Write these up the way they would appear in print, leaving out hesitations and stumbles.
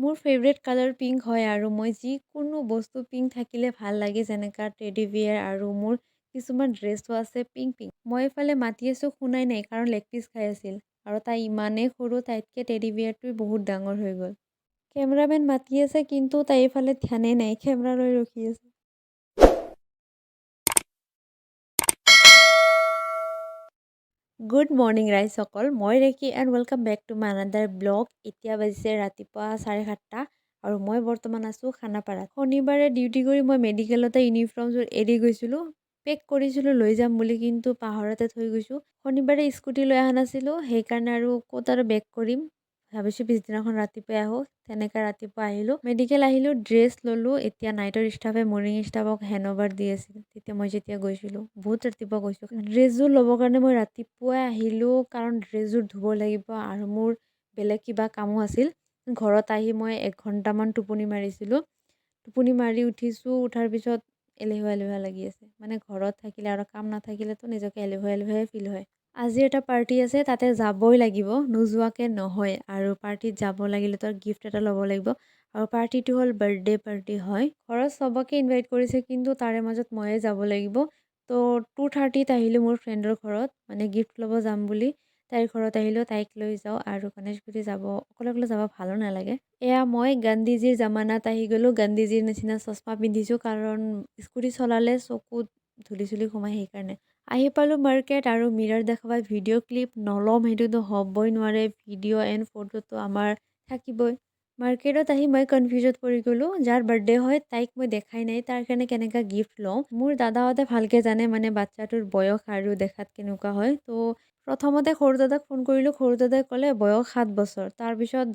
মোৰ favourite colour pink হয় আৰু মই যিকোনো বস্তু পিংক থাকিলে ভাল লাগে যেনেকা টেডি বিয়াৰ আৰু মোৰ কিছুমান ড্ৰেছো আছে পিংক পিংক। মই এইফালে মাতি আছোঁ শুনাই নাই কাৰণ লেগ পিচ খাই আছিল আৰু তাই ইমানেই সৰু তাইতকৈ টেডি বিয়াৰটোৱে বহুত ডাঙৰ হৈ গ'ল। কেমেৰামেন মাতি আছে কিন্তু তাই এইফালে ধ্যানেই নাই কেমেৰা লৈ ৰখি আছে। গুড মৰ্ণিং ৰাইজসকল, মই Reki and welcome back to my another blog. এতিয়া বাজিছে ৰাতিপুৱা 7:30 আৰু মই বৰ্তমান আছোঁ খানাপাৰাত। শনিবাৰে ডিউটি কৰি মই মেডিকেলতে ইউনিফৰ্মযোৰ এৰি গৈছিলোঁ। পেক কৰিছিলোঁ লৈ যাম বুলি কিন্তু পাহৰতে থৈ গৈছোঁ। শনিবাৰে স্কুটি লৈ অহা নাছিলোঁ সেইকাৰণে আৰু ক'ত আৰু বেক কৰিম, ভাবিছোঁ পিছদিনাখন ৰাতিপুৱাই আহোঁ। তেনেকৈ ৰাতিপুৱা আহিলোঁ, মেডিকেল আহিলোঁ, ড্ৰেছ ল'লোঁ। এতিয়া নাইটৰ ষ্টাফে মৰ্ণিং ষ্টাফক হেণ্ডঅভাৰ দি আছিল তেতিয়া মই যেতিয়া গৈছিলোঁ, বহুত ৰাতিপুৱা গৈছোঁ। ড্ৰেছযোৰ ল'বৰ কাৰণে মই ৰাতিপুৱাই আহিলোঁ কাৰণ ড্ৰেছযোৰ ধুব লাগিব আৰু মোৰ বেলেগ কিবা কামো আছিল। ঘৰত আহি মই 1 ঘণ্টামান টোপনি মাৰিছিলোঁ। টোপনি মাৰি উঠিছোঁ, উঠাৰ পিছত এলেহুৱা এলেহুৱা লাগি আছে। মানে ঘৰত থাকিলে আৰু কাম নাথাকিলেতো নিজকে এলেহুৱা এলেহুৱাই ফিল হয়। আজি এটা পাৰ্টি আছে, তাতে যাবই লাগিব, নোযোৱাকৈ নহয়। আৰু পাৰ্টিত যাব লাগিলেতো গিফ্ট এটা ল'ব লাগিব আৰু পাৰ্টিটো হ'ল বাৰ্থডে পাৰ্টি হয়। ঘৰত চবকে ইনভাইট কৰিছে কিন্তু তাৰে মাজত ময়ে যাব লাগিব। তো 2:30ত আহিলোঁ মোৰ ফ্ৰেণ্ডৰ ঘৰত, মানে গিফ্ট ল'ব যাম বুলি। তাইৰ ঘৰত আহিলোঁ, তাইক লৈ যাওঁ আৰু গণেশগুৰি যাব অকলে অকলে যাব ভালো নালাগে। এয়া মই গান্ধীজীৰ জামানাত আহি গ'লোঁ। গান্ধীজীৰ নিচিনা চশমা পিন্ধিছোঁ কাৰণ স্কুটি চলালে চকুত ধূলি চুলি সোমাই সেইকাৰণে। আহি পালোঁ মাৰ্কেট আৰু মিৰৰ দেখাবা ভিডিঅ' ক্লিপ নল'ম সেইটোতো হ'বই নোৱাৰে, ভিডিঅ' এণ্ড ফটোটো আমাৰ থাকিবই। মাৰ্কেটত আহি মই কনফিউজত পৰি গ'লোঁ, যাৰ বাৰ্থডে হয় তাইক মই দেখাই নাই, তাৰ কাৰণে কেনেকুৱা গিফ্ট লওঁ। মোৰ দাদাহঁতে ভালকৈ জানে মানে বাচ্চাটোৰ বয়স আৰু দেখাত কেনেকুৱা হয়। তো প্ৰথমতে সৰু দাদাক ফোন কৰিলোঁ, সৰু দাদাই ক'লে বয়স 7 বছৰ। তাৰপিছত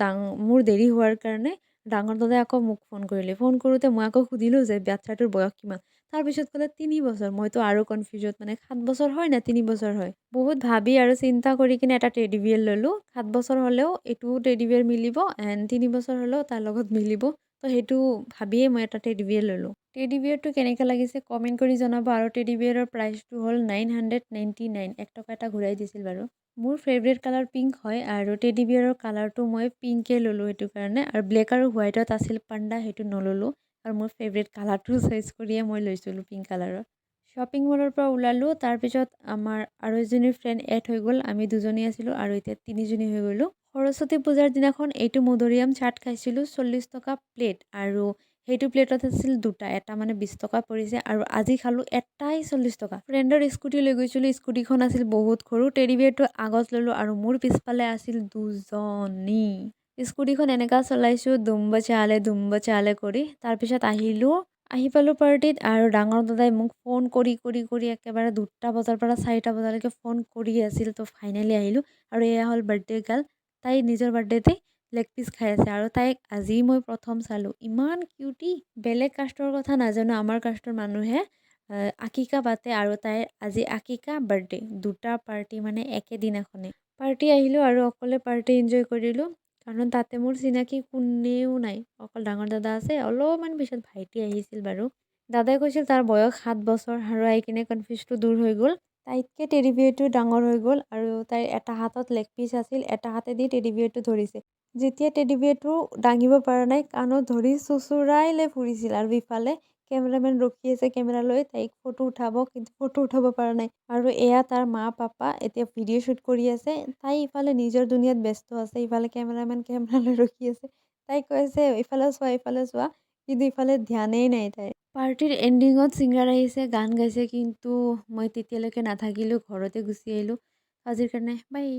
মোৰ দেৰি হোৱাৰ কাৰণে ডাঙৰ দাদাই আকৌ মোক ফোন কৰিলে। ফোন কৰোঁতে মই আকৌ সুধিলোঁ যে বাচ্চাটোৰ বয়স কিমান। তাৰপিছত ক'লে 3 বছৰ। মইতো আৰু কনফিউজত, মানে 7 বছৰ হয় নে 3 বছৰ হয়। বহুত ভাবি আৰু চিন্তা কৰি কিনে এটা টেডি বিয়াৰ ল'লোঁ। 7 বছৰ হ'লেও এইটোও টেডি বিয়াৰ মিলিব এণ্ড 3 বছৰ হ'লেও তাৰ লগত মিলিব। তো সেইটো ভাবিয়ে মই এটা টেডি বিয়াৰ ল'লোঁ। টেডি বিয়াৰটো কেনেকৈ লাগিছে কমেণ্ট কৰি জনাব। আৰু টেডি বিয়াৰৰ প্ৰাইচটো হ'ল 999, 1 টকা এটা ঘূৰাই দিছিল বাৰু। মোৰ ফেভৰেট কালাৰ পিংক হয় আৰু টেডি বিয়াৰৰ কালাৰটো মই পিংকে ল'লোঁ সেইটো কাৰণে। আৰু ব্লেক আৰু হোৱাইটত আছিল পাণ্ডা, সেইটো নল'লোঁ আৰু মোৰ ফেভৰেট কালাৰটো চইচ কৰিয়ে মই লৈছিলোঁ পিংক কালাৰৰ। শ্বপিং মলৰ পৰা ওলালোঁ, তাৰপিছত আমাৰ আৰু এজনী ফ্ৰেণ্ড এড হৈ গ'ল। আমি 2জনী আছিলোঁ আৰু এতিয়া 3জনী হৈ গ'লোঁ। সৰস্বতী পূজাৰ দিনাখন এইটো মধুৰিআম চাট খাইছিলোঁ, 40 টকা প্লেট আৰু সেইটো প্লেটত আছিল 2টা, এটা মানে 20 টকা পৰিছে আৰু আজি খালোঁ এটাই 40 টকা। ফ্ৰেণ্ডৰ স্কুটি লৈ গৈছিলোঁ, স্কুটিখন আছিল বহুত সৰু। টেডি বিয়াৰটো আগত ল'লোঁ আৰু মোৰ পিছফালে আছিল 2জনী। স্কুটিখন এনেকুৱা চলাইছোঁ দুম বচালে কৰি। তাৰপিছত আহি পালোঁ পাৰ্টিত আৰু ডাঙৰ দাদাই মোক ফোন কৰি একেবাৰে 2টা বজাৰ পৰা 4টা বজালৈকে ফোন কৰি আছিল। তো ফাইনেলি আহিলোঁ আৰু এয়া হ'ল বাৰ্থডে গাৰ্ল। তাই নিজৰ বাৰ্থডেতে লেগ পিচ খাই আছে আৰু তাইক আজি মই প্ৰথম চালোঁ, ইমান কিউটি। বেলেগ কাষ্টৰ কথা নাজানো, আমাৰ কাষ্টৰ মানুহে আকিকা পাতে আৰু তাইৰ আজি আকিকা বাৰ্থডে, 2টা পাৰ্টি মানে একেদিনাখনে। পাৰ্টি আহিলোঁ আৰু অকলে পাৰ্টি এনজয় কৰিলোঁ কাৰণ তাতে মোৰ চিনাকি কোনেও নাই, অকল ডাঙৰ দাদা আছে। অলপমান পিছত ভাইটি আহিছিল বাৰু। দাদাই কৈছিল তাৰ বয়স 7 বছৰ আৰু আহি কিনে কনফিউজটো দূৰ হৈ গ'ল। তাইতকৈ টেডি বিয়াৰটো ডাঙৰ হৈ গ'ল আৰু তাইৰ এটা হাতত লেগ পিচ আছিল, এটা হাতেদি টেডি বিয়াৰটো ধৰিছে। যেতিয়া টেডি বিয়াৰটো দাঙিব পৰা নাই কাণত ধৰি চোঁচৰাই লৈ ফুৰিছিল আৰু ইফালে কেমেৰামেন ৰখি আছে কেমেৰা লৈ তাইক ফটো উঠাব, কিন্তু ফটো উঠাব পৰা নাই। আৰু এয়া তাৰ মা পাপা এতিয়া ভিডিঅ' শ্বুট কৰি আছে। তাই ইফালে নিজৰ দুনিয়াত ব্যস্ত আছে, ইফালে কেমেৰামেন কেমেৰা লৈ ৰখি আছে। তাই কৈছে ইফালে চোৱা, কিন্তু ইফালে ধ্যানেই নাই তাইৰ। পাৰ্টিৰ এণ্ডিঙত ছিংগাৰ আহিছে, গান গাইছে, কিন্তু মই তেতিয়ালৈকে নাথাকিলোঁ, ঘৰতে গুচি আহিলোঁ। আজিৰ কাৰণে বাই।